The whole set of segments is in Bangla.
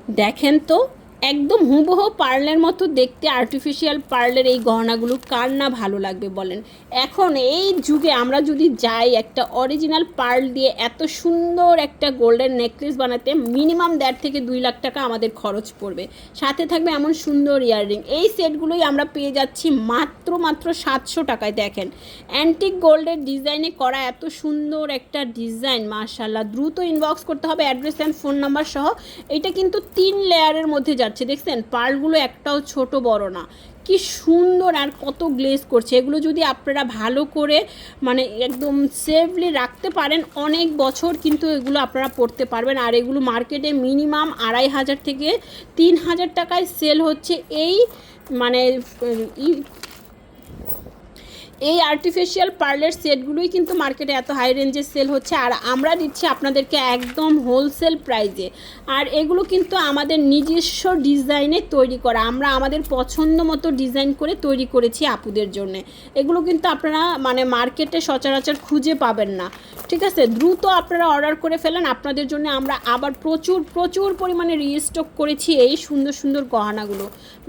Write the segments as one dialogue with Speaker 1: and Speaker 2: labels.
Speaker 1: দেখেন তো, একদম হুবহু পার্লের মতো দেখতে আর্টিফিশিয়াল পার্লের এই গহনাগুলো কার না ভালো লাগবে বলেন। এখন এই যুগে আমরা যদি যাই একটা অরিজিনাল পার্ল দিয়ে এত সুন্দর একটা গোল্ডেন নেকলেস বানাতে মিনিমাম 1.5 থেকে 2 লাখ টাকা আমাদের খরচ পড়বে। সাথে থাকবে এমন সুন্দর ইয়াররিং। এই সেটগুলোই আমরা পেয়ে যাচ্ছি মাত্র 700 টাকায়। দেখেন অ্যান্টিক গোল্ডের ডিজাইনে করা এত সুন্দর একটা ডিজাইন, মাশাআল্লাহ। দ্রুত ইনবক্স করতে হবে অ্যাড্রেস অ্যান্ড ফোন নাম্বার সহ। এটা কিন্তু 3 লেয়ারের মধ্যে যাচ্ছে, দেখছেন পার্লগুলো একটাও ছোট বড় না, কি সুন্দর আর কত গ্লেজ করছে। এগুলো যদি আপনারা ভালো করে মানে একদম সেফলি রাখতে পারেন অনেক বছর কিন্তু এগুলো আপনারা পরতে পারবেন। আর এগুলো মার্কেটে মিনিমাম 2500 থেকে 3000 টাকায় সেল হচ্ছে। এই মানে এই আর্টিফিশিয়াল পার্লের সেটগুলোই কিন্তু মার্কেটে এত হাই রেঞ্জে সেল হচ্ছে, আর আমরা দিচ্ছি আপনাদেরকে একদম হোলসেল প্রাইজে। আর এগুলো কিন্তু আমাদের নিজস্ব ডিজাইনে তৈরি করা, আমরা আমাদের পছন্দ মতো ডিজাইন করে তৈরি করেছি আপুদের জন্য। এগুলো কিন্তু আপনারা মানে মার্কেটে সচরাচর খুঁজে পাবেন না, ঠিক আছে। দ্রুত আপনারা অর্ডার করে ফেলেন, আপনাদের জন্য আমরা আবার প্রচুর পরিমাণে রিস্টক করেছি এই সুন্দর সুন্দর গহনাগুলো।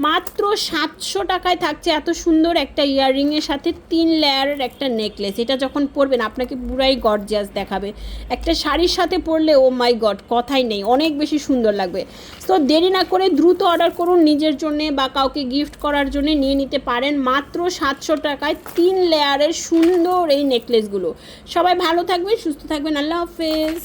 Speaker 1: মাত্র 700 টাকায় থাকছে এত সুন্দর একটা ইয়াররিংয়ের সাথে 3 লেয়ারের একটা নেকলেস। এটা যখন পরবেন আপনাকে পুরাই গর্জিয়াস দেখাবে। একটা শাড়ির সাথে পরলে ও মাই গড কথাই নেই, অনেক বেশি সুন্দর লাগবে। সো দেরি না করে দ্রুত অর্ডার করুন, নিজের জন্যে বা কাউকে গিফট করার জন্য নিয়ে নিতে পারেন মাত্র 700 টাকায় 3 লেয়ারের সুন্দর এই নেকলেসগুলো। সবাই ভালো থাকবেন, সুস্থ থাকবেন, আল্লাহ হাফেজ।